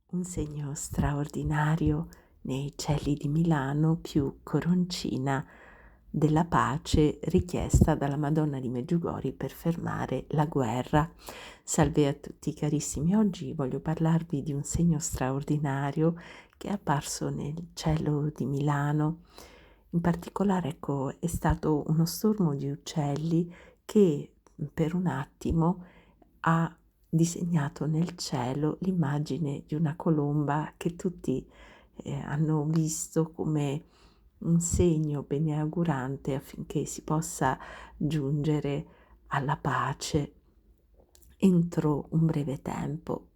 Un segno straordinario nei cieli di Milano più coroncina della pace richiesta dalla Madonna di Medjugorje per fermare la guerra. Salve a tutti carissimi, oggi voglio parlarvi di un segno straordinario che è apparso nel cielo di Milano. In particolare, ecco, è stato uno stormo di uccelli che per un attimo ha disegnato nel cielo l'immagine di una colomba che tutti hanno visto come un segno beneaugurante affinché si possa giungere alla pace entro un breve tempo.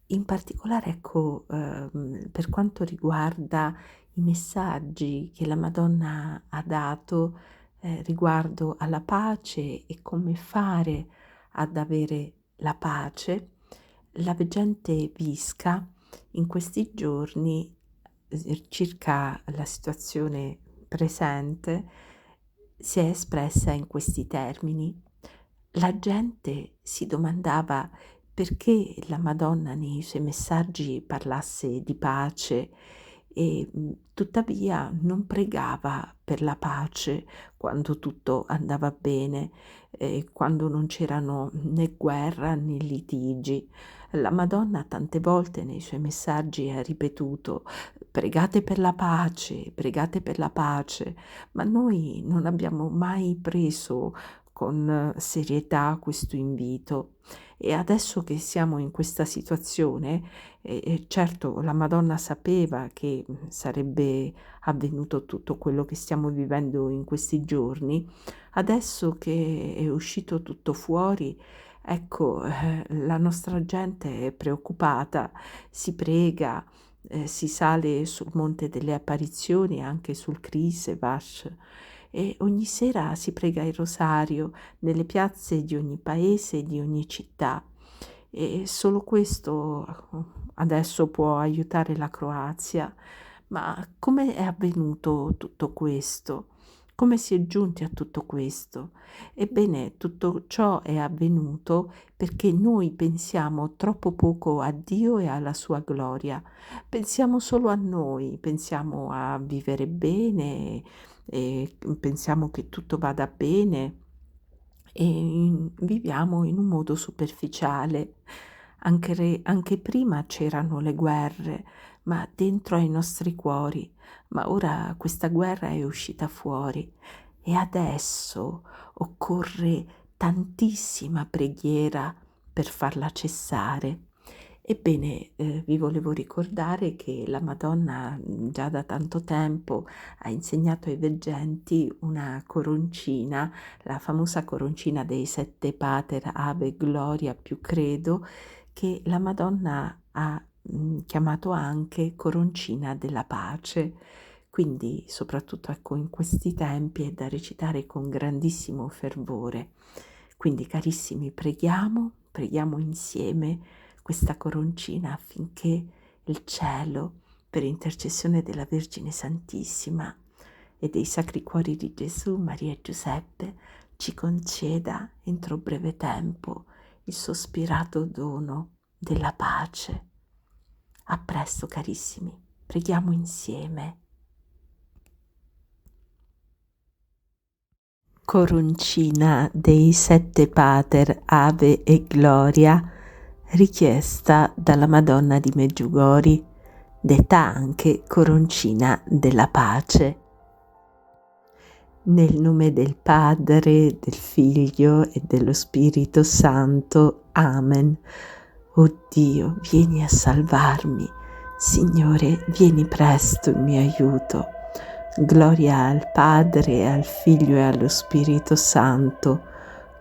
In particolare, ecco, per quanto riguarda i messaggi che la Madonna ha dato riguardo alla pace e come fare ad avere la pace, la veggente Visca in questi giorni circa la situazione presente si è espressa in questi termini. La gente si domandava perché la Madonna nei suoi messaggi parlasse di pace e tuttavia non pregava per la pace quando tutto andava bene, quando non c'erano né guerra né litigi. La Madonna tante volte nei suoi messaggi ha ripetuto: pregate per la pace, ma noi non abbiamo mai preso con serietà questo invito. E adesso che siamo in questa situazione, certo la Madonna sapeva che sarebbe avvenuto tutto quello che stiamo vivendo in questi giorni. Adesso che è uscito tutto fuori, ecco, la nostra gente è preoccupata, si prega, si sale sul Monte delle Apparizioni, anche sul Krisevash, e ogni sera si prega il rosario nelle piazze di ogni paese e di ogni città. E solo questo adesso può aiutare la Croazia. Ma come è avvenuto tutto questo? Come si è giunti a tutto questo? Ebbene, tutto ciò è avvenuto perché noi pensiamo troppo poco a Dio e alla sua gloria. Pensiamo solo a noi, pensiamo a vivere bene e pensiamo che tutto vada bene e viviamo in un modo superficiale. Anche prima c'erano le guerre, ma dentro ai nostri cuori. Ma ora questa guerra è uscita fuori e adesso occorre tantissima preghiera per farla cessare. Ebbene, vi volevo ricordare che la Madonna già da tanto tempo ha insegnato ai veggenti una coroncina, la famosa coroncina dei sette pater, Ave, Gloria più Credo, che la Madonna ha chiamato anche coroncina della pace. Quindi, soprattutto ecco, in questi tempi è da recitare con grandissimo fervore. Quindi, carissimi, preghiamo insieme questa coroncina affinché il cielo, per intercessione della Vergine Santissima e dei Sacri Cuori di Gesù, Maria e Giuseppe, ci conceda entro breve tempo il sospirato dono della pace. A presto, carissimi, preghiamo insieme. Coroncina dei sette pater, Ave e Gloria, richiesta dalla Madonna di Medjugorje, detta anche coroncina della pace. Nel nome del Padre, del Figlio e dello Spirito Santo. Amen. O Dio, vieni a salvarmi. Signore, vieni presto in mio aiuto. Gloria al Padre, al Figlio e allo Spirito Santo,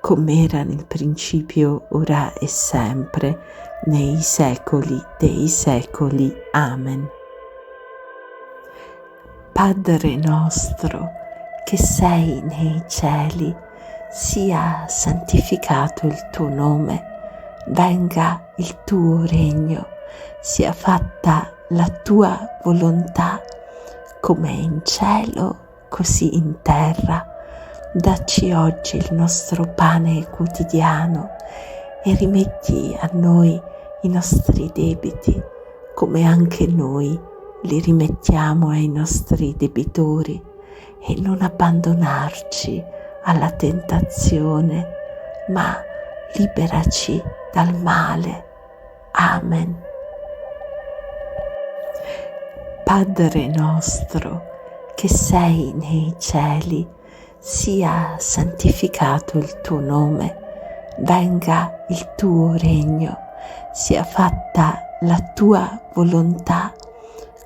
come era nel principio, ora e sempre, nei secoli dei secoli. Amen. Padre nostro, che sei nei cieli, sia santificato il tuo nome, venga il tuo regno, sia fatta la tua volontà, come in cielo, così in terra. Dacci oggi il nostro pane quotidiano e rimetti a noi i nostri debiti, come anche noi li rimettiamo ai nostri debitori, e non abbandonarci alla tentazione, ma liberaci dal male. Amen. Padre nostro, che sei nei cieli, sia santificato il tuo nome, venga il tuo regno, sia fatta la tua volontà,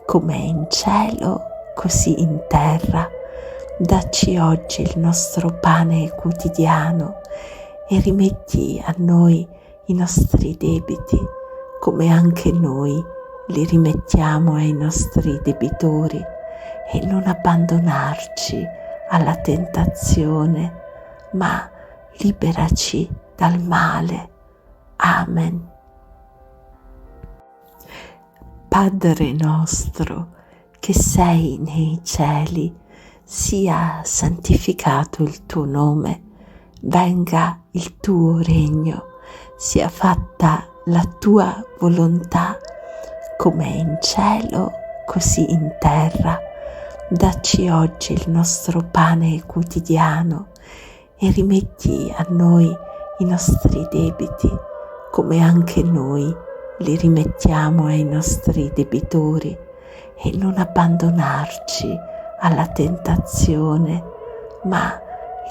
come in cielo, così in terra. Dacci oggi il nostro pane quotidiano e rimetti a noi i nostri debiti, come anche noi li rimettiamo ai nostri debitori, e non abbandonarci alla tentazione, ma liberaci dal male. Amen. Padre nostro, che sei nei cieli, sia santificato il tuo nome, venga il tuo regno, sia fatta la tua volontà, come in cielo, così in terra. Dacci oggi il nostro pane quotidiano e rimetti a noi i nostri debiti, come anche noi li rimettiamo ai nostri debitori, e non abbandonarci alla tentazione, ma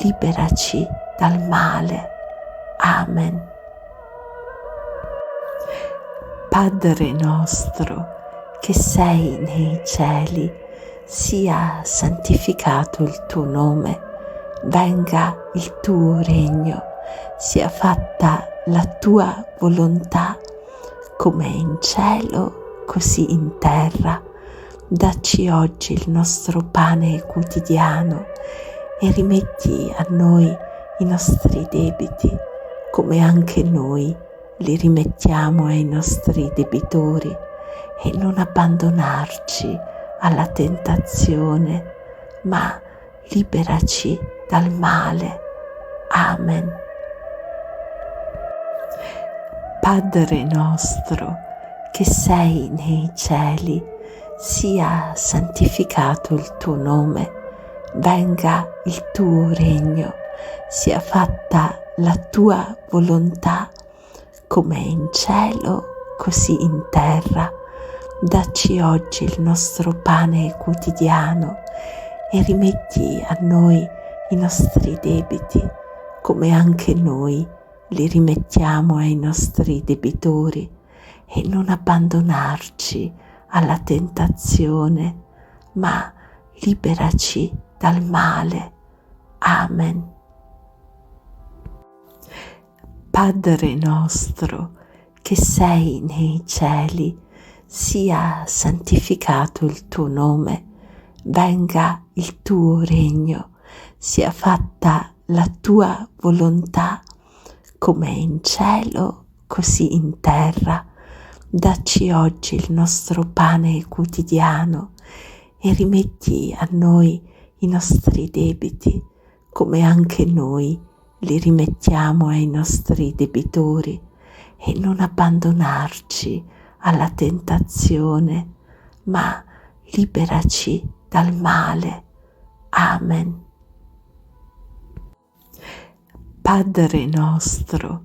liberaci dal male. Amen. Padre nostro, che sei nei cieli, sia santificato il tuo nome, venga il tuo regno, sia fatta la tua volontà, come in cielo, così in terra. Dacci oggi il nostro pane quotidiano e rimetti a noi i nostri debiti, come anche noi li rimettiamo ai nostri debitori, e non abbandonarci alla tentazione, ma liberaci dal male. Amen. Padre nostro, che sei nei cieli, sia santificato il tuo nome, venga il tuo regno, sia fatta la tua volontà, come in cielo, così in terra. Dacci oggi il nostro pane quotidiano e rimetti a noi i nostri debiti, come anche noi li rimettiamo ai nostri debitori, e non abbandonarci alla tentazione, ma liberaci dal male. Amen. Padre nostro, che sei nei cieli, sia santificato il tuo nome, venga il tuo regno, sia fatta la tua volontà, come in cielo, così in terra. Dacci oggi il nostro pane quotidiano e rimetti a noi i nostri debiti, come anche noi li rimettiamo ai nostri debitori, e non abbandonarci alla tentazione, ma liberaci dal male. Amen. Padre nostro,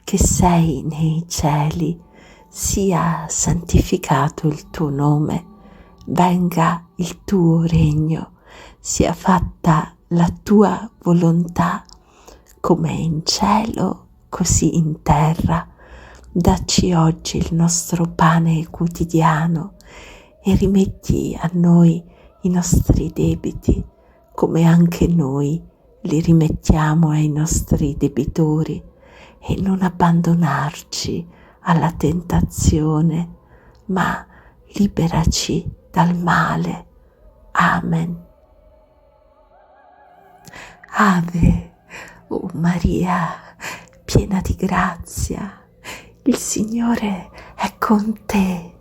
che sei nei cieli, sia santificato il tuo nome, venga il tuo regno, sia fatta la tua volontà, come in cielo, così in terra. Dacci oggi il nostro pane quotidiano e rimetti a noi i nostri debiti, come anche noi li rimettiamo ai nostri debitori, e non abbandonarci alla tentazione, ma liberaci dal male. Amen. Ave, o Maria, piena di grazia, il Signore è con te.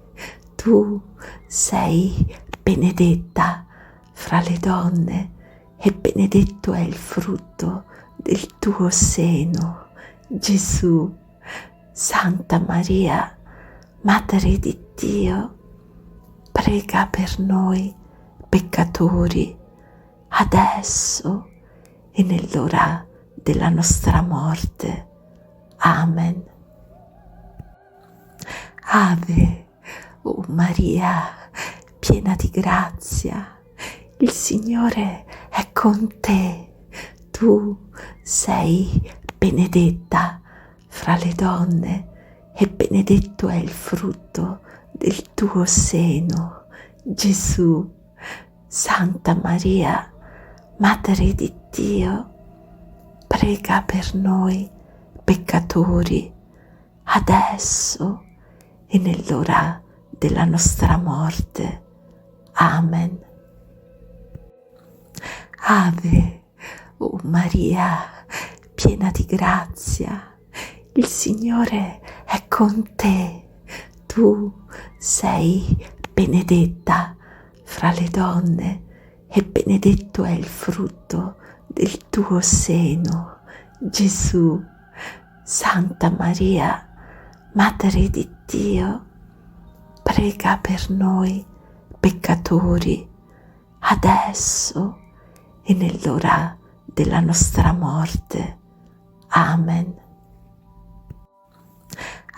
Tu sei benedetta fra le donne e benedetto è il frutto del tuo seno, Gesù. Santa Maria, Madre di Dio, prega per noi peccatori, adesso e nell'ora della nostra morte. Amen. Ave, o Maria, piena di grazia, il Signore è con te. Tu sei benedetta fra le donne e benedetto è il frutto del tuo seno, Gesù. Santa Maria, Madre di Dio, prega per noi peccatori, adesso e nell'ora della nostra morte. Amen. Ave, o Maria, piena di grazia, il Signore è con te. Tu sei benedetta fra le donne e benedetto è il frutto del tuo seno, Gesù. Santa Maria, Madre di Dio, prega per noi peccatori, adesso e nell'ora della nostra morte. Amen.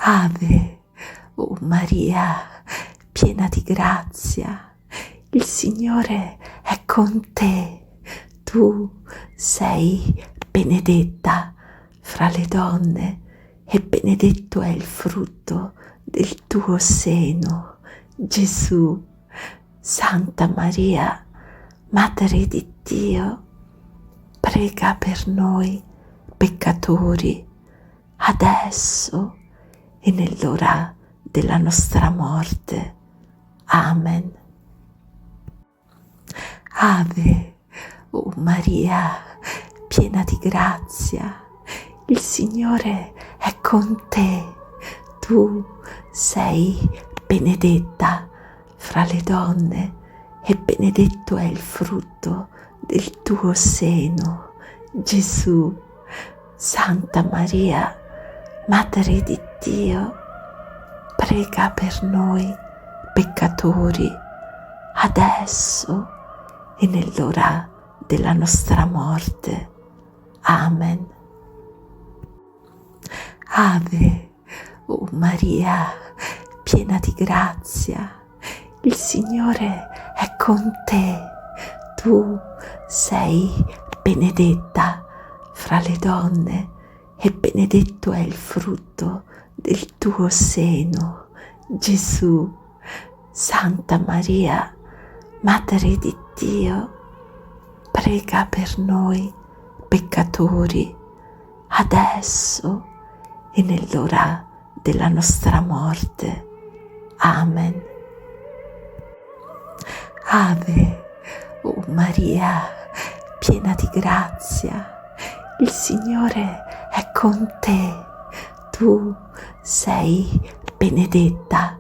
Ave, o Maria, piena di grazia, il Signore è con te. Tu sei benedetta fra le donne e benedetto è il frutto del tuo seno, Gesù. Santa Maria, Madre di Dio, prega per noi peccatori, adesso e nell'ora della nostra morte. Amen. Ave, o Maria, piena di grazia, il Signore è con te. Tu sei benedetta fra le donne e benedetto è il frutto del tuo seno, Gesù. Santa Maria, Madre di Dio, prega per noi peccatori, adesso e nell'ora della nostra morte. Amen. Ave, o Maria, piena di grazia, il Signore è con te. Tu sei benedetta fra le donne e benedetto è il frutto del tuo seno, Gesù. Santa Maria, Madre di Dio, prega per noi peccatori, adesso e nell'ora della nostra morte. Amen. Ave, o Maria, piena di grazia, il Signore è con te. Tu sei benedetta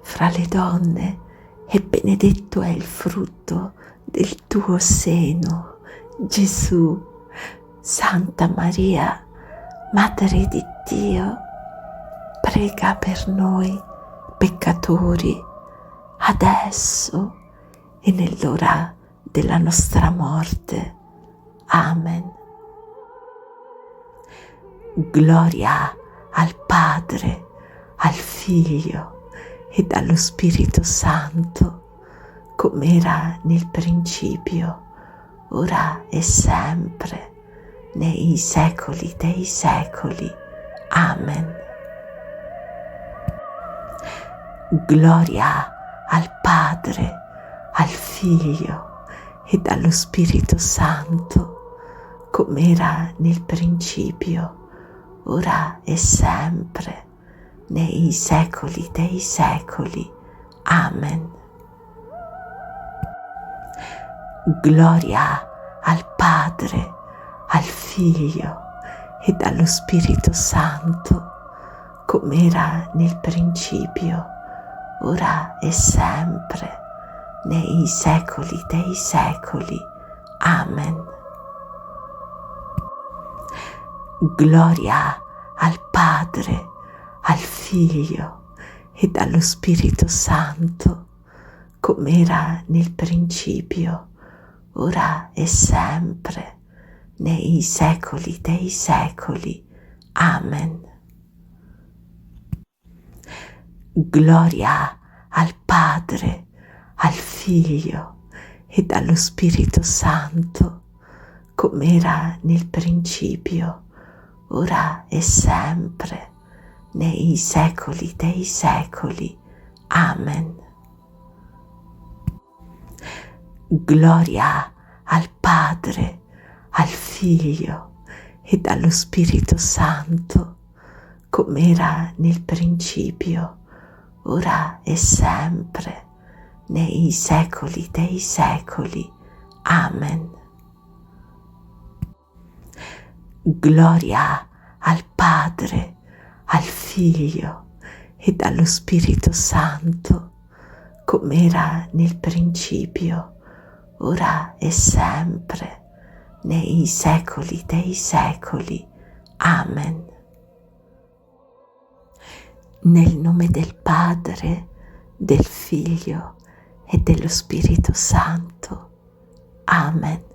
fra le donne e benedetto è il frutto del tuo seno, Gesù. Santa Maria, Madre di Dio, prega per noi peccatori, adesso e nell'ora della nostra morte. Amen. Gloria al Padre, al Figlio e allo Spirito Santo, come era nel principio, ora e sempre, nei secoli dei secoli. Amen. Gloria al Padre, al Figlio e allo Spirito Santo, come era nel principio, ora e sempre, nei secoli dei secoli. Amen. Gloria al Padre, al Figlio e allo Spirito Santo, come era nel principio, ora e sempre, nei secoli dei secoli. Amen. Gloria al Padre, al Figlio e dallo Spirito Santo, come era nel principio, ora e sempre, nei secoli dei secoli. Amen. Gloria al Padre, al Figlio e dallo Spirito Santo, come era nel principio, ora e sempre, nei secoli dei secoli. Amen. Gloria al Padre, al Figlio e dallo Spirito Santo, come era nel principio, ora e sempre, nei secoli dei secoli. Amen. Gloria al Padre, al Figlio e dallo Spirito Santo, come era nel principio, ora e sempre, nei secoli dei secoli. Amen. Nel nome del Padre, del Figlio e dello Spirito Santo. Amen.